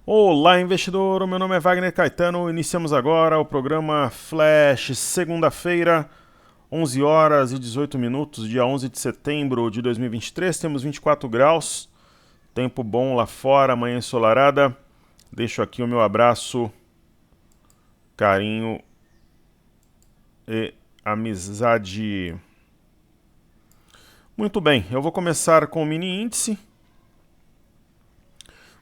Olá, investidor! O meu nome é Wagner Caetano. Iniciamos agora o programa Flash, segunda-feira, 11 horas e 18 minutos, dia 11 de setembro de 2023. Temos 24 graus, tempo bom lá fora, manhã ensolarada. Deixo aqui o meu abraço, carinho e amizade. Muito bem, eu vou começar com o mini índice.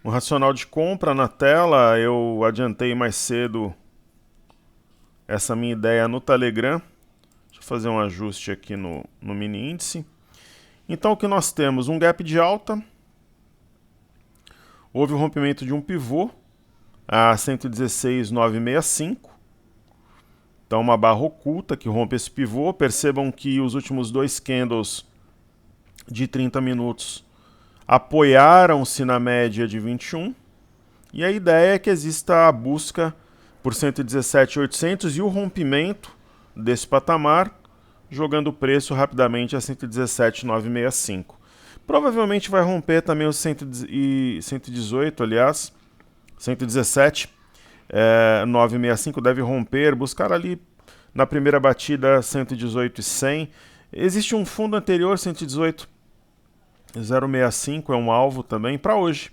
O racional de compra na tela, eu adiantei mais cedo essa minha ideia no Telegram. Deixa eu fazer um ajuste aqui no mini índice. Então o que nós temos? Um gap de alta. Houve o rompimento de um pivô a 116,965. Então uma barra oculta que rompe esse pivô. Percebam que os últimos dois candles de 30 minutos apoiaram-se na média de 21. E a ideia é que exista a busca por 117,800 e o rompimento desse patamar, jogando o preço rapidamente a 117,965. Provavelmente vai romper também os 118, aliás, 117,965 deve romper, buscar ali na primeira batida 118,100. Existe um fundo anterior, 118,065, é um alvo também para hoje.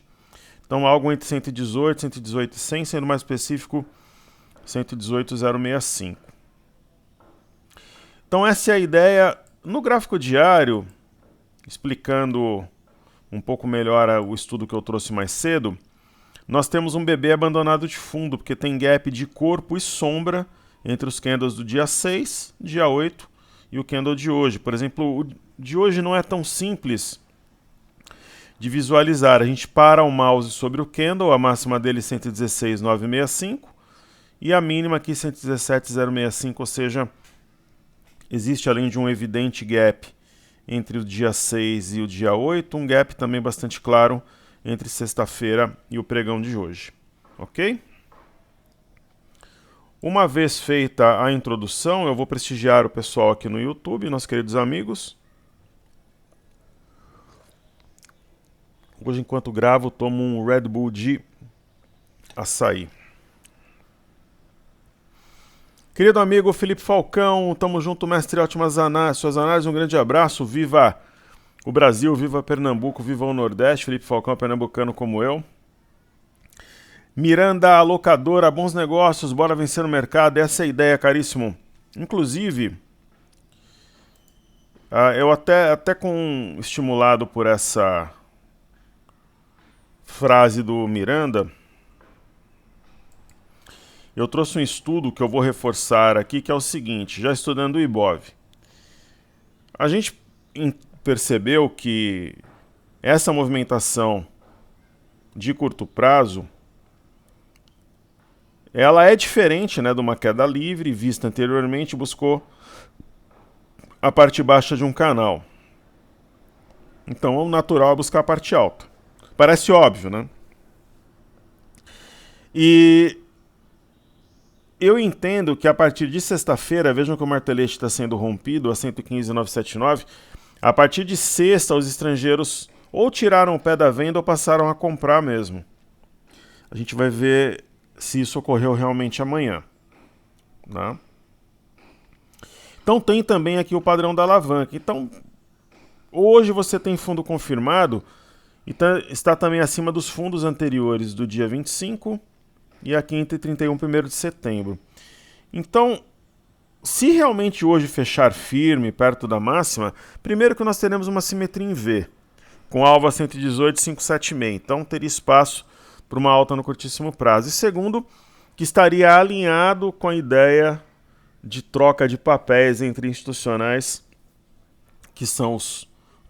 Então algo entre 118, 118,100, sendo mais específico, 118,065. Então essa é a ideia. No gráfico diário, explicando um pouco melhor o estudo que eu trouxe mais cedo, nós temos um bebê abandonado de fundo, porque tem gap de corpo e sombra entre os candles do dia 6, dia 8 e o candle de hoje. Por exemplo, o de hoje não é tão simples de visualizar. A gente para o mouse sobre o candle, a máxima dele 116,965 e a mínima aqui 117,065, ou seja, existe além de um evidente gap entre o dia 6 e o dia 8, um gap também bastante claro entre sexta-feira e o pregão de hoje, ok? Uma vez feita a introdução, eu vou prestigiar o pessoal aqui no YouTube, nossos queridos amigos. Hoje, enquanto gravo, tomo um Red Bull de açaí. Querido amigo Felipe Falcão, tamo junto, mestre, ótimas análises, suas análises, um grande abraço, viva o Brasil, viva Pernambuco, viva o Nordeste, Felipe Falcão é pernambucano como eu. Miranda, locadora, bons negócios, bora vencer no mercado, essa é a ideia, caríssimo. Inclusive, eu até estimulado por essa frase do Miranda, eu trouxe um estudo que eu vou reforçar aqui, que é o seguinte, já estudando o Ibov. A gente percebeu que essa movimentação de curto prazo, ela é diferente, né, de uma queda livre, vista anteriormente, buscou a parte baixa de um canal. Então, o natural é buscar a parte alta. Parece óbvio, né? E eu entendo que a partir de sexta-feira, vejam que o martelete está sendo rompido a 115,979. A partir de sexta, os estrangeiros ou tiraram o pé da venda ou passaram a comprar mesmo. A gente vai ver se isso ocorreu realmente amanhã, né? Então tem também aqui o padrão da alavanca. Então, hoje você tem fundo confirmado e está também acima dos fundos anteriores do dia 25 e aqui entre 31 e 1º de setembro. Então, se realmente hoje fechar firme perto da máxima, primeiro que nós teremos uma simetria em V, com alvo a 118,576. Então teria espaço para uma alta no curtíssimo prazo. E segundo, que estaria alinhado com a ideia de troca de papéis entre institucionais, que são os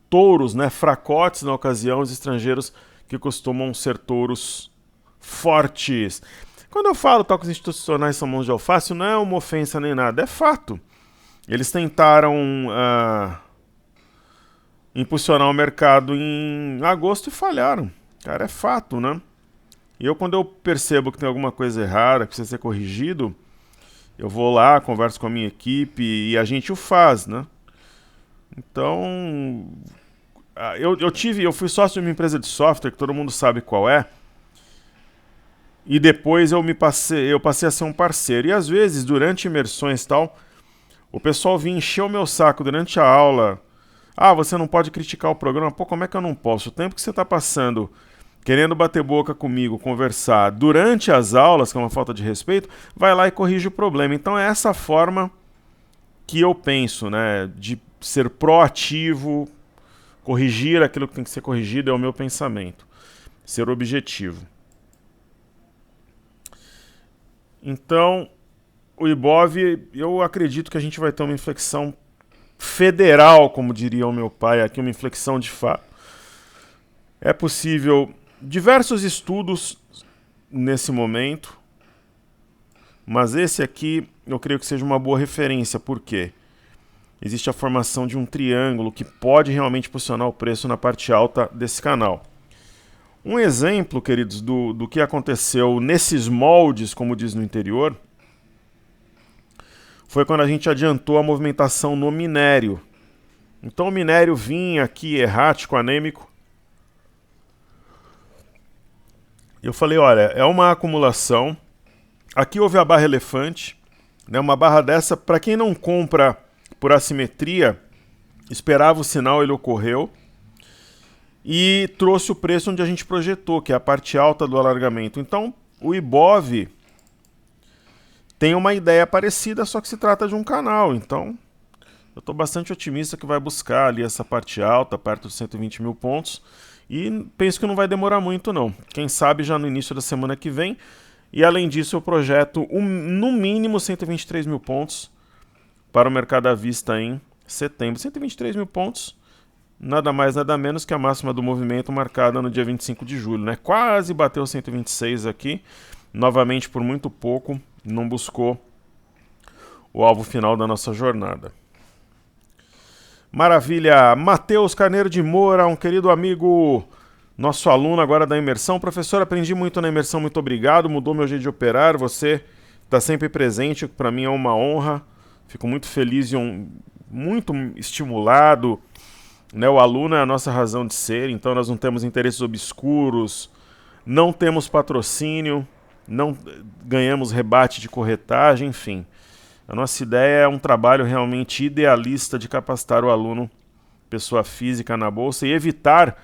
touros, né, fracotes na ocasião, os estrangeiros que costumam ser touros fortes. Quando eu falo que os institucionais são mãos de alface, não é uma ofensa nem nada, é fato. Eles tentaram impulsionar o mercado em agosto e falharam. Cara, é fato, né? E eu, quando eu percebo que tem alguma coisa errada, que precisa ser corrigido, eu vou lá, converso com a minha equipe e a gente o faz, né? Então, eu fui sócio de uma empresa de software, que todo mundo sabe qual é, e depois eu passei a ser um parceiro. E às vezes, durante imersões e tal, o pessoal vinha encher o meu saco durante a aula. Ah, você não pode criticar o programa. Pô, como é que eu não posso? O tempo que você está passando querendo bater boca comigo, conversar durante as aulas, que é uma falta de respeito, vai lá e corrige o problema. Então é essa forma que eu penso, né, de ser proativo, corrigir aquilo que tem que ser corrigido, é o meu pensamento. Ser objetivo. Então, o Ibov, eu acredito que a gente vai ter uma inflexão federal, como diria o meu pai aqui, uma inflexão de fato. É possível diversos estudos nesse momento, mas esse aqui eu creio que seja uma boa referência, porque existe a formação de um triângulo que pode realmente posicionar o preço na parte alta desse canal. Um exemplo, queridos, do que aconteceu nesses moldes, como diz no interior, foi quando a gente adiantou a movimentação no minério. Então o minério vinha aqui errático, anêmico. Eu falei, olha, é uma acumulação. Aqui houve a barra elefante, né? Uma barra dessa, para quem não compra por assimetria, esperava o sinal, ele ocorreu. E trouxe o preço onde a gente projetou, que é a parte alta do alargamento. Então, o Ibov tem uma ideia parecida, só que se trata de um canal. Então, eu estou bastante otimista que vai buscar ali essa parte alta, perto dos 120 mil pontos. E penso que não vai demorar muito, não. Quem sabe já no início da semana que vem. E, além disso, eu projeto no mínimo 123 mil pontos para o mercado à vista em setembro. 123 mil pontos. Nada mais, nada menos que a máxima do movimento marcada no dia 25 de julho, né? Quase bateu 126 aqui, novamente por muito pouco, não buscou o alvo final da nossa jornada. Maravilha! Matheus Carneiro de Moura, um querido amigo, nosso aluno agora da imersão. Professor, aprendi muito na imersão, muito obrigado, mudou meu jeito de operar, você está sempre presente, o que para mim é uma honra. Fico muito feliz e muito estimulado. Né, o aluno é a nossa razão de ser, então nós não temos interesses obscuros, não temos patrocínio, não ganhamos rebate de corretagem, enfim. A nossa ideia é um trabalho realmente idealista de capacitar o aluno, pessoa física, na bolsa e evitar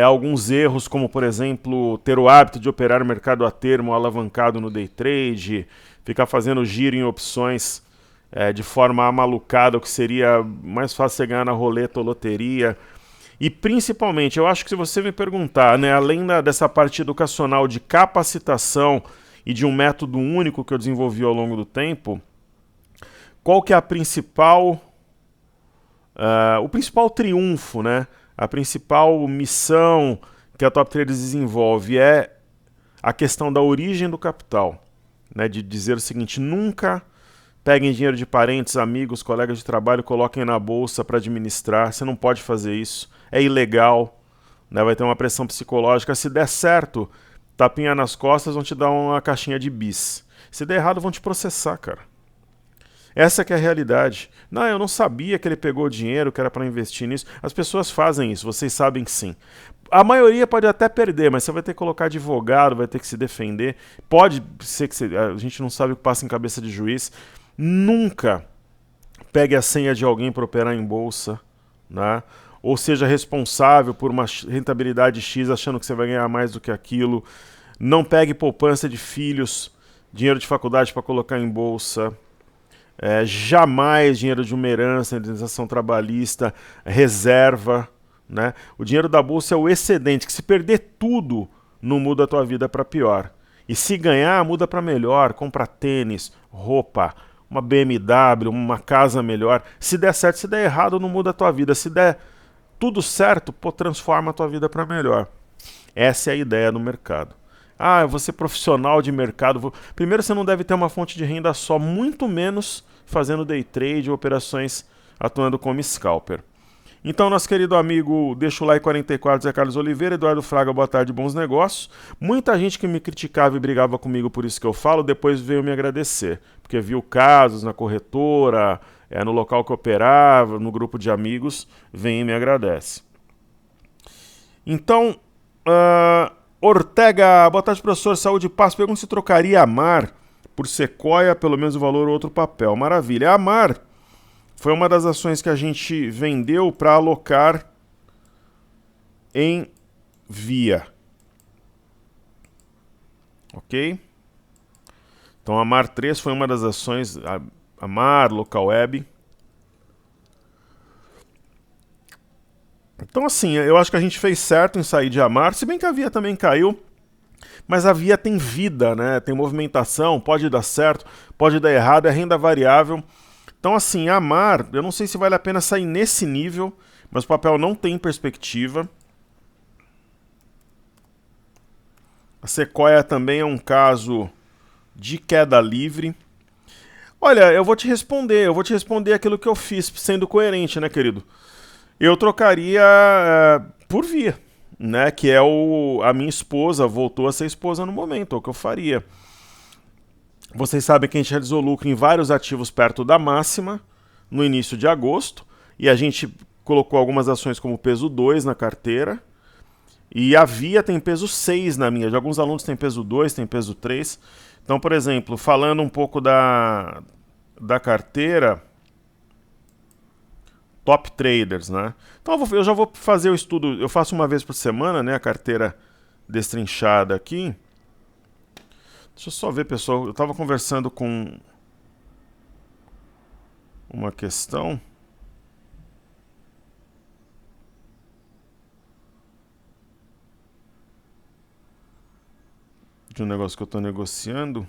alguns erros, como por exemplo, ter o hábito de operar o mercado a termo alavancado no day trade, ficar fazendo giro em opções de forma amalucada, o que seria mais fácil você ganhar na roleta ou loteria. E principalmente, eu acho que se você me perguntar, né, além dessa parte educacional de capacitação e de um método único que eu desenvolvi ao longo do tempo, qual que é o principal triunfo, né? A principal missão que a Top Traders desenvolve é a questão da origem do capital, né? De dizer o seguinte, nunca peguem dinheiro de parentes, amigos, colegas de trabalho, coloquem na bolsa para administrar. Você não pode fazer isso. É ilegal. Né? Vai ter uma pressão psicológica. Se der certo, tapinha nas costas, vão te dar uma caixinha de bis. Se der errado, vão te processar, cara. Essa que é a realidade. Não, eu não sabia que ele pegou dinheiro, que era para investir nisso. As pessoas fazem isso, vocês sabem que sim. A maioria pode até perder, mas você vai ter que colocar advogado, vai ter que se defender. Pode ser que a gente não sabe o que passa em cabeça de juiz. Nunca pegue a senha de alguém para operar em bolsa, né? Ou seja responsável por uma rentabilidade X achando que você vai ganhar mais do que aquilo. Não pegue poupança de filhos, dinheiro de faculdade para colocar em bolsa. Jamais dinheiro de uma herança, indenização trabalhista, reserva. Né? O dinheiro da bolsa é o excedente, que se perder tudo, não muda a tua vida para pior. E se ganhar, muda para melhor, compra tênis, roupa, uma BMW, uma casa melhor. Se der certo, se der errado, não muda a tua vida. Se der tudo certo, pô, transforma a tua vida para melhor. Essa é a ideia do mercado. Ah, eu vou ser profissional de mercado. Primeiro, você não deve ter uma fonte de renda só, muito menos fazendo day trade ou operações atuando como scalper. Então, nosso querido amigo, deixa o like 44, Zé Carlos Oliveira, Eduardo Fraga, boa tarde, bons negócios. Muita gente que me criticava e brigava comigo por isso que eu falo, depois veio me agradecer, porque viu casos na corretora, no local que eu operava, no grupo de amigos, vem e me agradece. Então, Ortega, boa tarde, professor. Saúde e paz. Pergunta se trocaria a Mar por Sequoia, pelo mesmo valor ou outro papel. Maravilha. A Mar foi uma das ações que a gente vendeu para alocar em Via. Ok? Então a Mar 3 foi uma das ações, a Mar, Local Web. Então assim, eu acho que a gente fez certo em sair de Amar, se bem que a Via também caiu, mas a Via tem vida, né? Tem movimentação, pode dar certo, pode dar errado, é renda variável. Então assim, a Amar, eu não sei se vale a pena sair nesse nível, mas o papel não tem perspectiva. A Sequoia também é um caso de queda livre. Olha, eu vou te responder aquilo que eu fiz, sendo coerente, né, querido? Eu trocaria por Via, né? Que é a minha esposa, voltou a ser esposa no momento, é o que eu faria. Vocês sabem que a gente realizou lucro em vários ativos perto da máxima, no início de agosto, e a gente colocou algumas ações como peso 2 na carteira, e a Via tem peso 6 na minha, de alguns alunos tem peso 2, tem peso 3. Então, por exemplo, falando um pouco da carteira, top traders, né? Então eu já vou fazer o estudo, eu faço uma vez por semana, né, a carteira destrinchada aqui. Deixa eu só ver, pessoal, eu estava conversando com uma questão. De um negócio que eu estou negociando.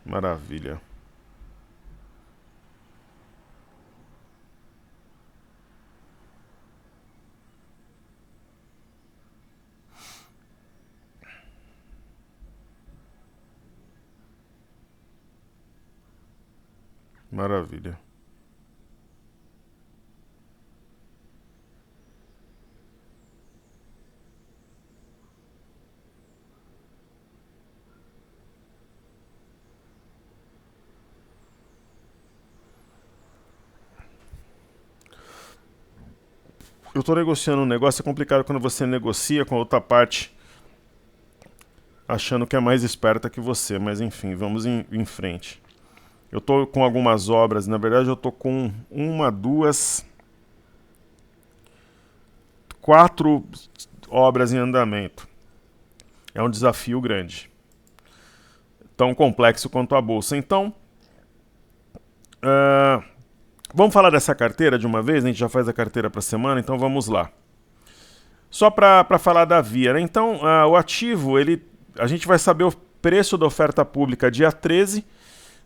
Maravilha. Maravilha. Eu estou negociando um negócio, é complicado quando você negocia com a outra parte achando que é mais esperta que você, mas enfim, vamos em frente. Eu estou com algumas obras, na verdade eu estou com uma, duas, 4 obras em andamento. É um desafio grande. Tão complexo quanto a bolsa. Então, vamos falar dessa carteira de uma vez? A gente já faz a carteira para a semana, então vamos lá. Só para falar da Via, né? Então, o ativo, a gente vai saber o preço da oferta pública dia 13,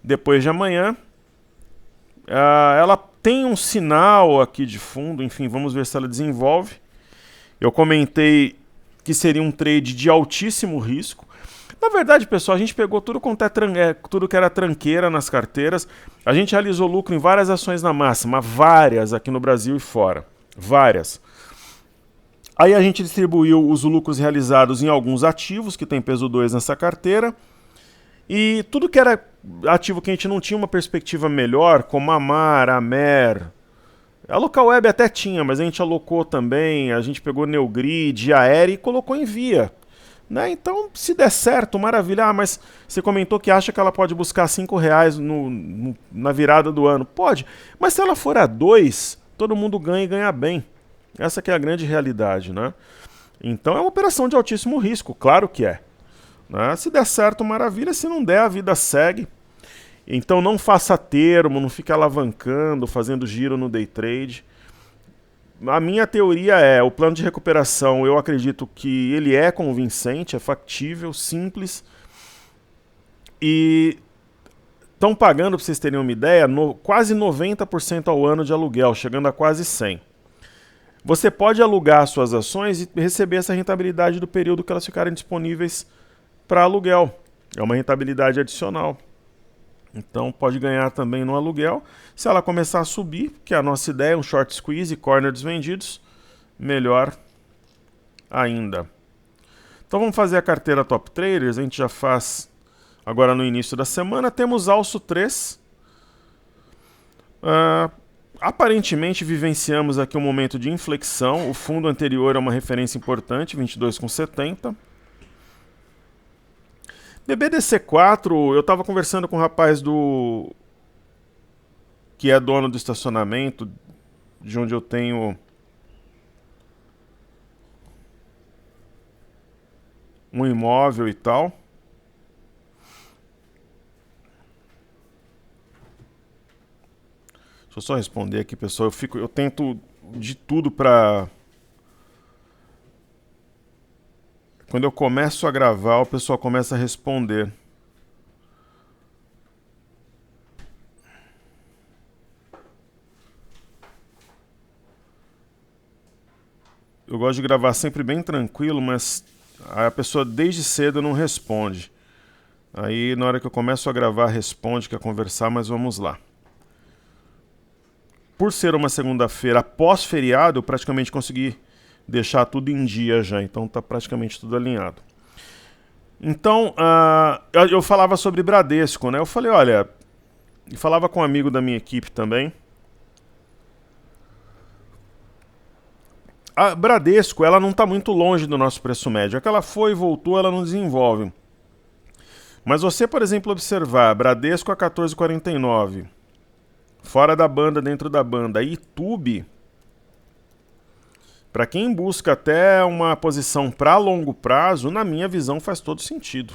depois de amanhã. Ela tem um sinal aqui de fundo, enfim, vamos ver se ela desenvolve. Eu comentei que seria um trade de altíssimo risco. Na verdade, pessoal, a gente pegou tudo tudo que era tranqueira nas carteiras. A gente realizou lucro em várias ações na máxima, várias aqui no Brasil e fora. Várias. Aí a gente distribuiu os lucros realizados em alguns ativos, que tem peso 2 nessa carteira. E tudo que era ativo que a gente não tinha uma perspectiva melhor, como a Mar, a Mer, a Local Web até tinha, mas a gente alocou também, a gente pegou Neogrid, a Aero e colocou em Via. Né? Então, se der certo, maravilha. Mas você comentou que acha que ela pode buscar R$5 na virada do ano. Pode, mas se ela for a 2, todo mundo ganha e ganha bem. Essa que é a grande realidade, né? Então é uma operação de altíssimo risco, claro que é. Né? Se der certo, maravilha. Se não der, a vida segue. Então não faça termo, não fique alavancando, fazendo giro no day trade. A minha teoria o plano de recuperação, eu acredito que ele é convincente, é factível, simples. E estão pagando, para vocês terem uma ideia, quase 90% ao ano de aluguel, chegando a quase 100%. Você pode alugar suas ações e receber essa rentabilidade do período que elas ficarem disponíveis para aluguel. É uma rentabilidade adicional. Então pode ganhar também no aluguel. Se ela começar a subir, que a nossa ideia é um short squeeze, corner desvendidos, melhor ainda. Então vamos fazer a carteira Top Traders, a gente já faz agora no início da semana. Temos Alço 3. Aparentemente vivenciamos aqui um momento de inflexão. O fundo anterior é uma referência importante, 22,70. BBDC4, eu estava conversando com um rapaz que é dono do estacionamento, de onde eu tenho um imóvel e tal. Deixa eu só responder aqui, pessoal. Eu tento de tudo para... Quando eu começo a gravar, o pessoal começa a responder. Eu gosto de gravar sempre bem tranquilo, mas a pessoa desde cedo não responde. Aí na hora que eu começo a gravar, responde, quer conversar, mas vamos lá. Por ser uma segunda-feira após feriado, eu praticamente consegui deixar tudo em dia já, então está praticamente tudo alinhado. Então, eu falava sobre Bradesco, né? Eu falei, olha, e falava com um amigo da minha equipe também. A Bradesco, ela não está muito longe do nosso preço médio. É que ela foi e voltou, ela não desenvolve. Mas você, por exemplo, observar Bradesco a 14,49, fora da banda, dentro da banda, e Itube, para quem busca até uma posição para longo prazo, na minha visão faz todo sentido.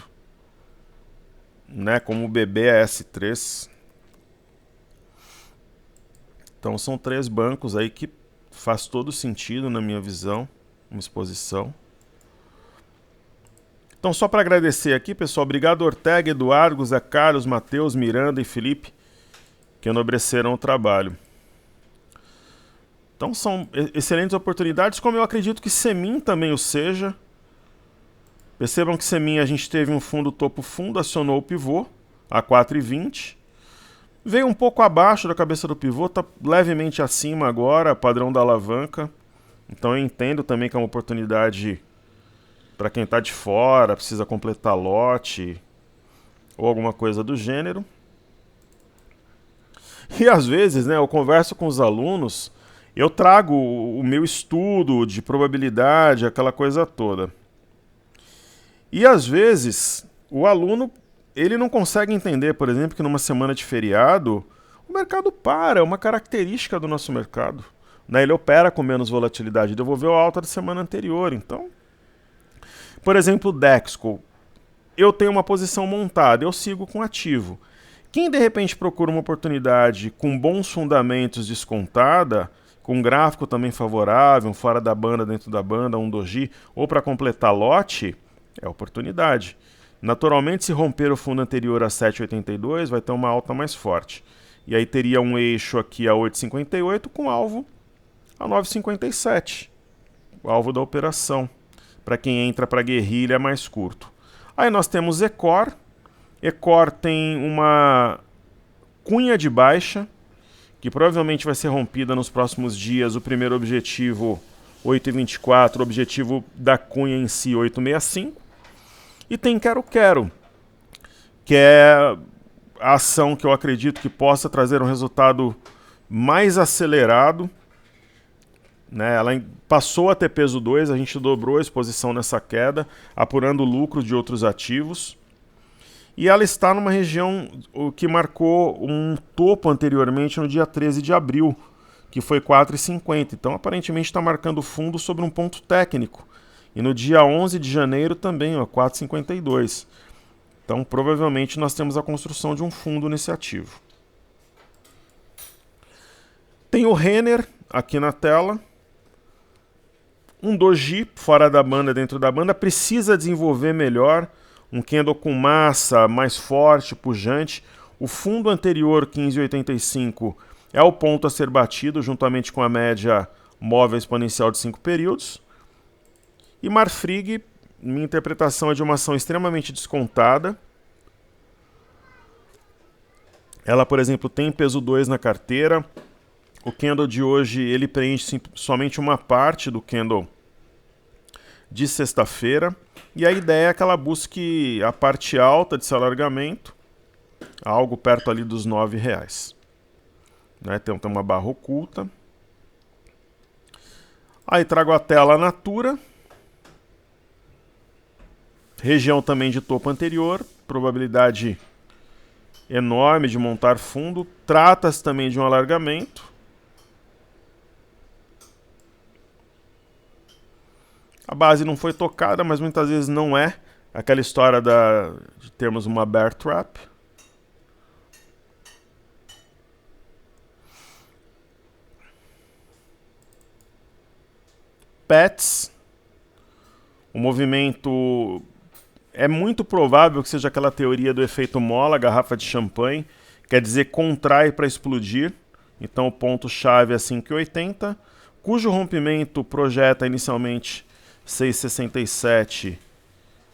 Né? Como o BBAS3. Então são 3 bancos aí que faz todo sentido na minha visão, uma exposição. Então só para agradecer aqui, pessoal, obrigado Ortega, Eduardo, Zé Carlos, Matheus, Miranda e Felipe, que enobreceram o trabalho. Então são excelentes oportunidades, como eu acredito que Semin também o seja. Percebam que Semin a gente teve um fundo topo-fundo, acionou o pivô a 4,20. Veio um pouco abaixo da cabeça do pivô, está levemente acima agora, padrão da alavanca. Então eu entendo também que é uma oportunidade para quem está de fora, precisa completar lote ou alguma coisa do gênero. E às vezes, né, eu converso com os alunos, eu trago o meu estudo de probabilidade, aquela coisa toda. E às vezes o aluno ele não consegue entender, por exemplo, que numa semana de feriado o mercado para, é uma característica do nosso mercado. Né? Ele opera com menos volatilidade, devolveu a alta da semana anterior. Então, por exemplo, o Dexco, eu tenho uma posição montada, eu sigo com ativo. Quem de repente procura uma oportunidade com bons fundamentos descontada, com um gráfico também favorável, um fora da banda, dentro da banda, um doji, ou para completar lote, é oportunidade. Naturalmente, se romper o fundo anterior a 7,82, vai ter uma alta mais forte. E aí teria um eixo aqui a 8,58 com alvo a 9,57. O alvo da operação. Para quem entra para guerrilha é mais curto. Aí nós temos Ecor. Ecor tem uma cunha de baixa, que provavelmente vai ser rompida nos próximos dias. O primeiro objetivo 8,24, o objetivo da cunha em si 8,65. E tem Quero-Quero, que é a ação que eu acredito que possa trazer um resultado mais acelerado. Né? Ela passou a ter peso 2, a gente dobrou a exposição nessa queda, apurando lucros de outros ativos. E ela está numa região que marcou um topo anteriormente no dia 13 de abril, que foi 4,50. Então, aparentemente, está marcando fundo sobre um ponto técnico. E no dia 11 de janeiro também, 4,52. Então, provavelmente, nós temos a construção de um fundo nesse ativo. Tem o Renner aqui na tela. Um doji fora da banda, dentro da banda. Precisa desenvolver melhor. Um candle com massa mais forte, pujante. O fundo anterior, 15,85, é o ponto a ser batido, juntamente com a média móvel exponencial de 5 períodos. E Marfrig, minha interpretação é de uma ação extremamente descontada. Ela, por exemplo, tem peso 2 na carteira. O candle de hoje ele preenche somente uma parte do candle de sexta-feira. E a ideia é que ela busque a parte alta desse alargamento, algo perto ali dos R$ 9. né? Tem uma barra oculta. Aí trago a tela Natura. Região também de topo anterior. Probabilidade enorme de montar fundo. Trata-se também de um alargamento. A base não foi tocada, mas muitas vezes não é. Aquela história de termos uma bear trap. Pets. O movimento é muito provável que seja aquela teoria do efeito mola, garrafa de champanhe. Quer dizer, contrai para explodir. Então o ponto-chave é 5,80, cujo rompimento projeta inicialmente 6,67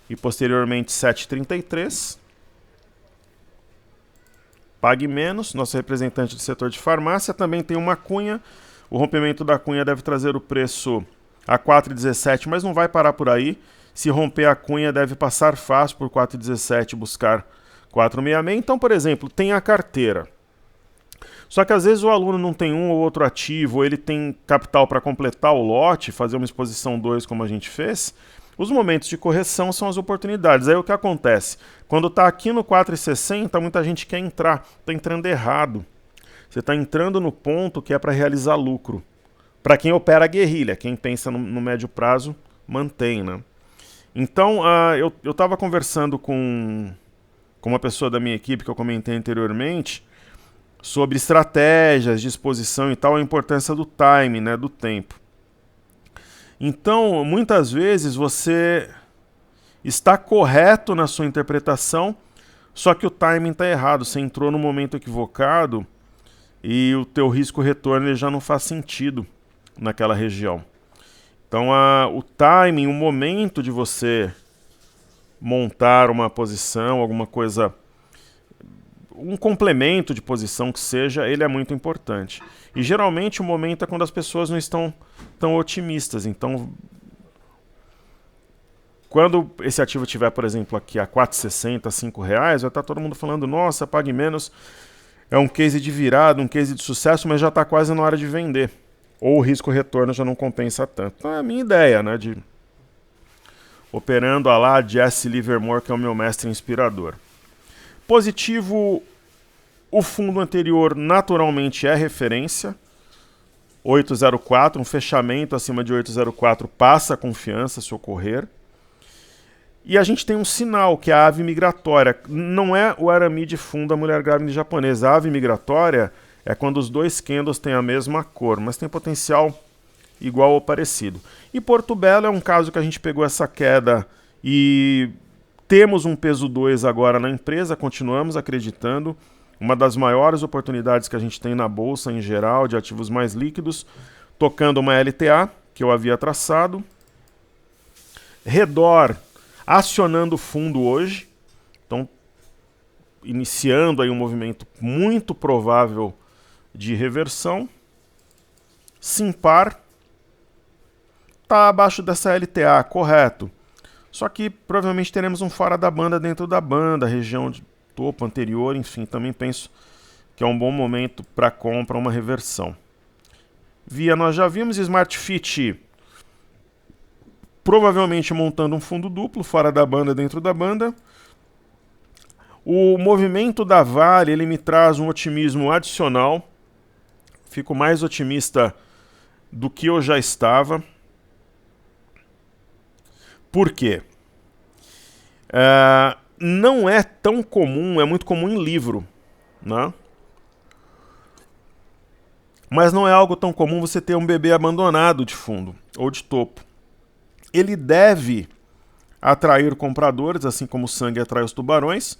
e posteriormente 7,33. Pague menos, nosso representante do setor de farmácia também tem uma cunha. O rompimento da cunha deve trazer o preço a 4,17, mas não vai parar por aí. Se romper a cunha, deve passar fácil por 4,17 e buscar 4,66. Então, por exemplo, tem a carteira. Só que às vezes o aluno não tem um ou outro ativo, ou ele tem capital para completar o lote, fazer uma exposição 2 como a gente fez. Os momentos de correção são as oportunidades. Aí o que acontece? Quando está aqui no 4,60, muita gente quer entrar. Está entrando errado. Você está entrando no ponto que é para realizar lucro. Para quem opera a guerrilha, quem pensa no médio prazo, mantém, né? Então, eu estava conversando com uma pessoa da minha equipe que eu comentei anteriormente sobre estratégias de exposição e tal, a importância do time, né, do tempo. Então, muitas vezes você está correto na sua interpretação, só que o timing está errado. Você entrou no momento equivocado e o teu risco-retorno já não faz sentido naquela região. Então, o timing, o momento de você montar uma posição, alguma coisa, um complemento de posição que seja, ele é muito importante. E geralmente o momento é quando as pessoas não estão tão otimistas. Então, quando esse ativo estiver, por exemplo, aqui a 4,60, R$5, vai estar todo mundo falando, nossa, pague menos, é um case de virada, um case de sucesso, mas já está quase na hora de vender. Ou o risco-retorno já não compensa tanto. Então é a minha ideia, né, de operando a lá Jesse Livermore, que é o meu mestre inspirador. Positivo, o fundo anterior naturalmente é referência, 8,04, um fechamento acima de 8,04 passa confiança se ocorrer. E a gente tem um sinal, que é a ave migratória. Não é o arame de fundo da mulher grávida japonesa. A ave migratória é quando os dois candles têm a mesma cor, mas tem potencial igual ou parecido. E Porto Belo é um caso que a gente pegou essa queda e temos um peso 2 agora na empresa, continuamos acreditando. Uma das maiores oportunidades que a gente tem na bolsa em geral, de ativos mais líquidos, tocando uma LTA, que eu havia traçado. Redor, acionando o fundo hoje. Então, iniciando aí um movimento muito provável de reversão. Simpar está abaixo dessa LTA, correto. Só que provavelmente teremos um fora da banda dentro da banda, região de topo anterior, enfim, também penso que é um bom momento para compra, uma reversão. Via nós já vimos, Smart Fit provavelmente montando um fundo duplo, fora da banda, dentro da banda. O movimento da Vale, ele me traz um otimismo adicional. Fico mais otimista do que eu já estava. Por quê? Não é tão comum, é muito comum em livro, né? Mas não é algo tão comum você ter um bebê abandonado de fundo ou de topo. Ele deve atrair compradores, assim como o sangue atrai os tubarões.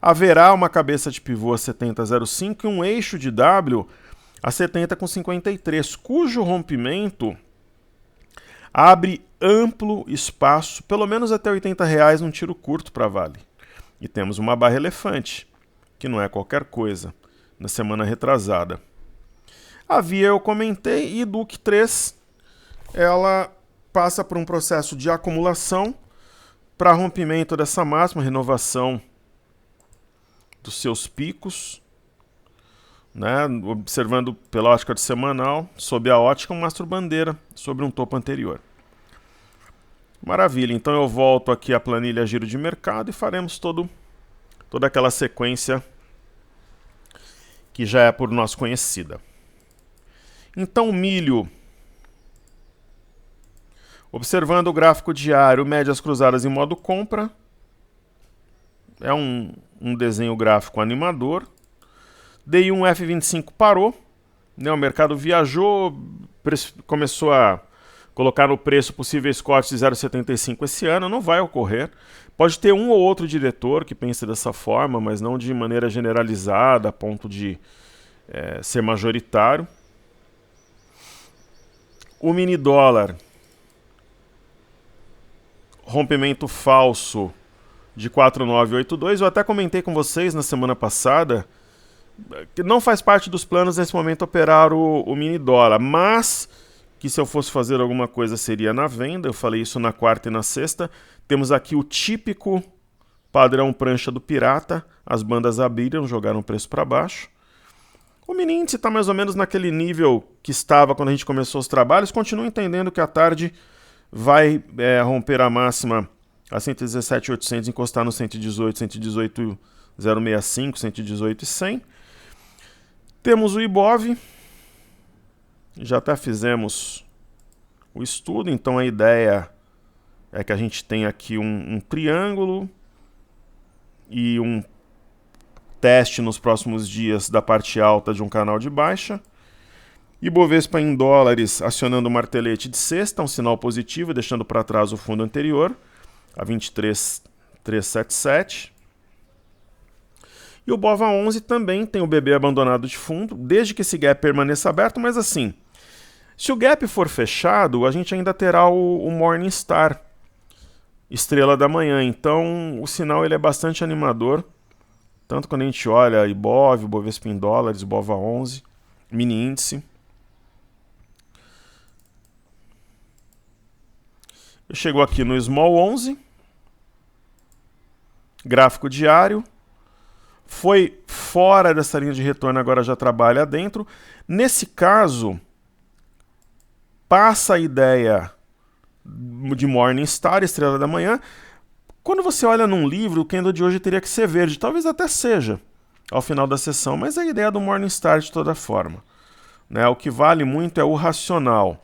Haverá uma cabeça de pivô a 70,05 e um eixo de W a 70,53, cujo rompimento abre amplo espaço, pelo menos até R$80 num tiro curto para a Vale. E temos uma barra elefante, que não é qualquer coisa, na semana retrasada. A Via eu comentei, e Duque 3, ela passa por um processo de acumulação para rompimento dessa máxima, renovação dos seus picos. né, observando pela ótica de semanal, sob a ótica, um mastro bandeira sobre um topo anterior. Maravilha, então eu volto aqui à planilha giro de mercado e faremos toda aquela sequência que já é por nós conhecida. Então o milho, observando o gráfico diário, médias cruzadas em modo compra, é um desenho gráfico animador. DI1 F25 parou, né, o mercado viajou, começou a colocar no preço possíveis cortes de 0,75 esse ano, não vai ocorrer. Pode ter um ou outro diretor que pense dessa forma, mas não de maneira generalizada, a ponto de ser majoritário. O mini dólar, rompimento falso de 4,982. Eu até comentei com vocês na semana passada que não faz parte dos planos nesse momento operar o mini dólar, mas que se eu fosse fazer alguma coisa seria na venda. Eu falei isso na quarta e na sexta. Temos aqui o típico padrão prancha do pirata, as bandas abriram, jogaram o preço para baixo. O mini índice está mais ou menos naquele nível que estava quando a gente começou os trabalhos. Continuo entendendo que à tarde vai romper a máxima a 117.800, encostar no 118, 118.065, 118.100. Temos o Ibov, já até fizemos o estudo, então a ideia é que a gente tem aqui um triângulo e um teste nos próximos dias da parte alta de um canal de baixa. Ibovespa em dólares acionando o martelete de sexta, um sinal positivo, deixando para trás o fundo anterior, a 23.377. E o BOVA11 também tem o BB abandonado de fundo, desde que esse gap permaneça aberto, mas assim, se o gap for fechado, a gente ainda terá o Morningstar, estrela da manhã, então o sinal ele é bastante animador, tanto quando a gente olha Ibov, Bovespa em dólares, BOVA11, mini índice. Eu chego aqui no Small 11, gráfico diário, foi fora dessa linha de retorno, agora já trabalha dentro. Nesse caso, passa a ideia de Morningstar, estrela da manhã. Quando você olha num livro, o candle de hoje teria que ser verde, talvez até seja ao final da sessão, mas é a ideia do Morningstar de toda forma, né? O que vale muito é o racional.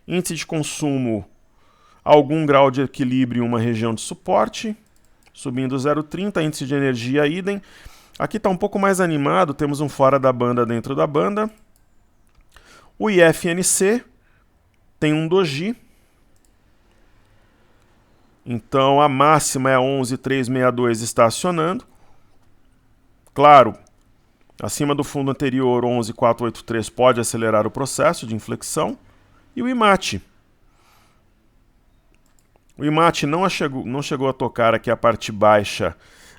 Índice de consumo, algum grau de equilíbrio em uma região de suporte, subindo 0,30, índice de energia idem. Aqui está um pouco mais animado, temos um fora da banda dentro da banda. O IFNC tem um doji. Então a máxima é 11.362, está acionando. Claro, acima do fundo anterior, 11.483, pode acelerar o processo de inflexão. E o IMAT. O IMAT não chegou a tocar aqui a parte baixa.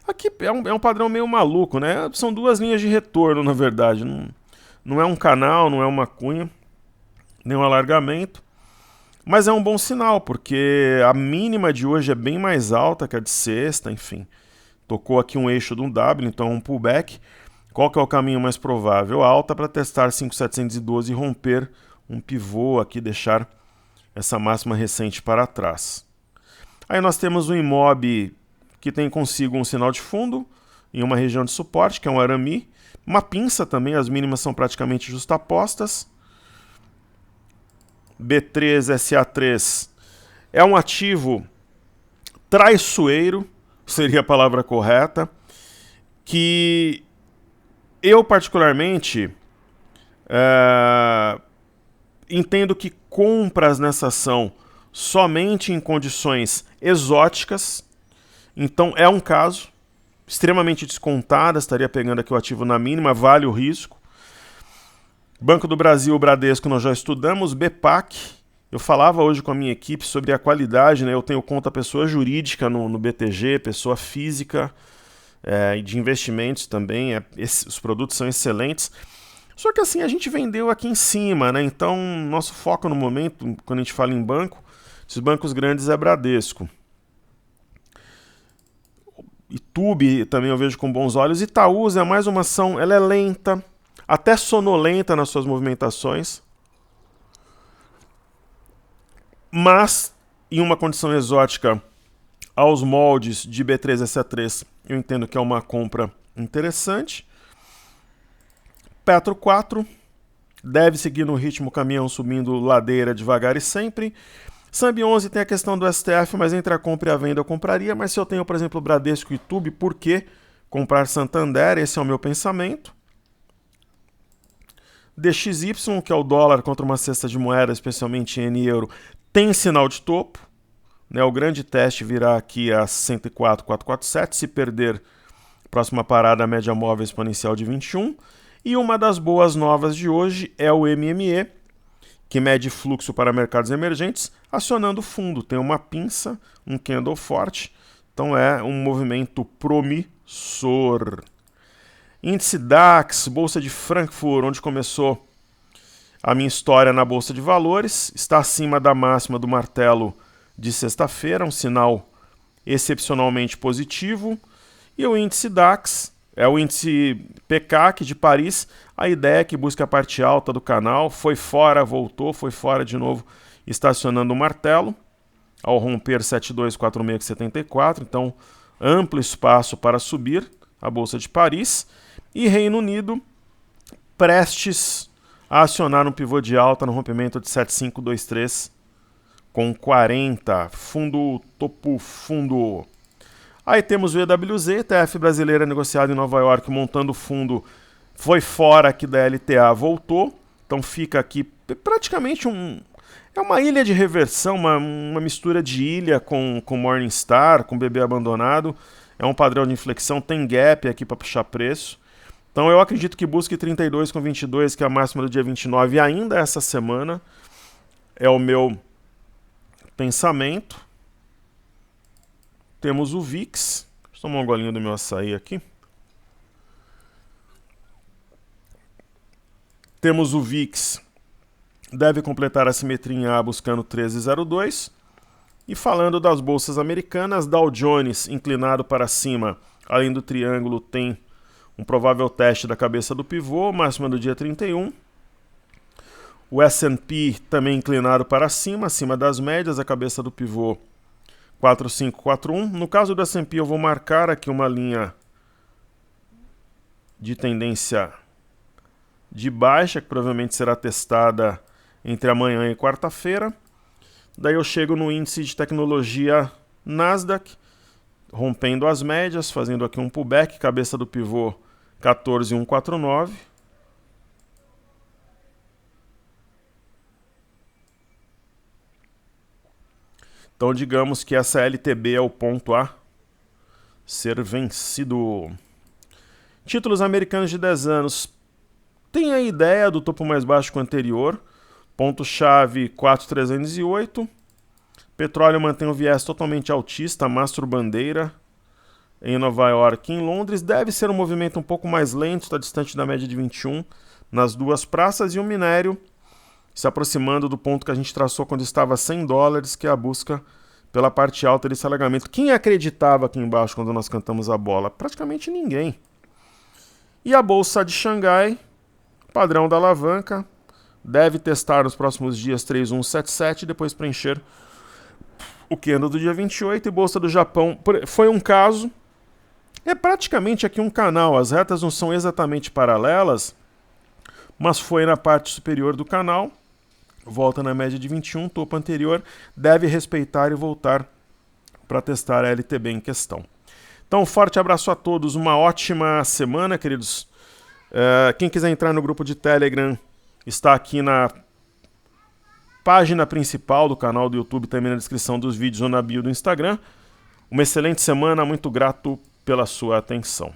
Aqui é um padrão meio maluco, né? São duas linhas de retorno, na verdade. Não é um canal, não é uma cunha, nem um alargamento. Mas é um bom sinal, porque a mínima de hoje é bem mais alta que a de sexta, enfim. Tocou aqui um eixo de um W, então um pullback. Qual que é o caminho mais provável? Alta para testar 5.712 e romper um pivô aqui, deixar essa máxima recente para trás. Aí nós temos um IMOB que tem consigo um sinal de fundo em uma região de suporte, que é um arame. Uma pinça também, as mínimas são praticamente justapostas. B3, SA3 é um ativo traiçoeiro, seria a palavra correta, que eu particularmente entendo que compras nessa ação somente em condições exóticas. Então é um caso extremamente descontada, estaria pegando aqui o ativo na mínima, vale o risco. Banco do Brasil, o Bradesco, nós já estudamos. BPAC, eu falava hoje com a minha equipe sobre a qualidade, né? Eu tenho conta pessoa jurídica no BTG, pessoa física, de investimentos também, os produtos são excelentes. Só que assim, a gente vendeu aqui em cima, né? Então, nosso foco no momento, quando a gente fala em banco, esses bancos grandes é Bradesco. Itube também eu vejo com bons olhos. Itaúsa é mais uma ação, ela é lenta. até sonolenta nas suas movimentações, mas em uma condição exótica aos moldes de B3SA3, eu entendo que é uma compra interessante. Petro 4 deve seguir no ritmo caminhão subindo ladeira devagar e sempre. Sambi 11 tem a questão do STF, mas entre a compra e a venda eu compraria, mas se eu tenho, por exemplo, Bradesco e YouTube, por que comprar Santander? Esse é o meu pensamento. DXY, que é o dólar contra uma cesta de moeda, especialmente N e euro, tem sinal de topo. Né? O grande teste virá aqui a 104,447, se perder, próxima parada, a média móvel exponencial de 21. E uma das boas novas de hoje é o MME, que mede fluxo para mercados emergentes, acionando fundo. Tem uma pinça, um candle forte, então é um movimento promissor. Índice DAX, Bolsa de Frankfurt, onde começou a minha história na Bolsa de Valores, está acima da máxima do martelo de sexta-feira, um sinal excepcionalmente positivo. E o índice DAX é o índice PCAC de Paris, a ideia é que busca a parte alta do canal, foi fora, voltou, foi fora de novo, estacionando o martelo, ao romper 7246,74, então amplo espaço para subir, a Bolsa de Paris, e Reino Unido prestes a acionar um pivô de alta no rompimento de 7523 com 40, fundo, topo, fundo. Aí temos o EWZ, ETF brasileira negociado em Nova York, montando fundo, foi fora aqui da LTA, voltou, então fica aqui praticamente é uma ilha de reversão, uma mistura de ilha com Morningstar, com BB abandonado, é um padrão de inflexão, tem gap aqui para puxar preço. Então eu acredito que busque 32,22, que é a máxima do dia 29, ainda essa semana, é o meu pensamento. Temos o VIX. Deixa eu tomar um golinho do meu açaí aqui. Temos o VIX. Deve completar a simetria em A buscando 13,02. E falando das bolsas americanas, Dow Jones inclinado para cima, além do triângulo, tem um provável teste da cabeça do pivô, máxima do dia 31. O S&P também inclinado para cima, acima das médias, a cabeça do pivô 4541. No caso do S&P eu vou marcar aqui uma linha de tendência de baixa, que provavelmente será testada entre amanhã e quarta-feira. Daí eu chego no índice de tecnologia Nasdaq, rompendo as médias, fazendo aqui um pullback, cabeça do pivô 14149. Então, digamos que essa LTB é o ponto a ser vencido. Títulos americanos de 10 anos. Tem a ideia do topo mais baixo que o anterior. Ponto-chave 4,308. Petróleo mantém um viés totalmente altista, mastro bandeira. Em Nova York e em Londres. Deve ser um movimento um pouco mais lento, está distante da média de 21 nas duas praças. E o minério se aproximando do ponto que a gente traçou quando estava a $100, que é a busca pela parte alta desse alagamento. Quem acreditava aqui embaixo quando nós cantamos a bola? Praticamente ninguém. E a Bolsa de Xangai, padrão da alavanca, deve testar nos próximos dias 3177, depois preencher o candle do dia 28. E Bolsa do Japão foi um caso, é praticamente aqui um canal, as retas não são exatamente paralelas, mas foi na parte superior do canal, volta na média de 21, topo anterior, deve respeitar e voltar para testar a LTB em questão. Então, forte abraço a todos, uma ótima semana, queridos. Quem quiser entrar no grupo de Telegram, está aqui na página principal do canal do YouTube, também na descrição dos vídeos ou na bio do Instagram. Uma excelente semana, muito grato pela sua atenção.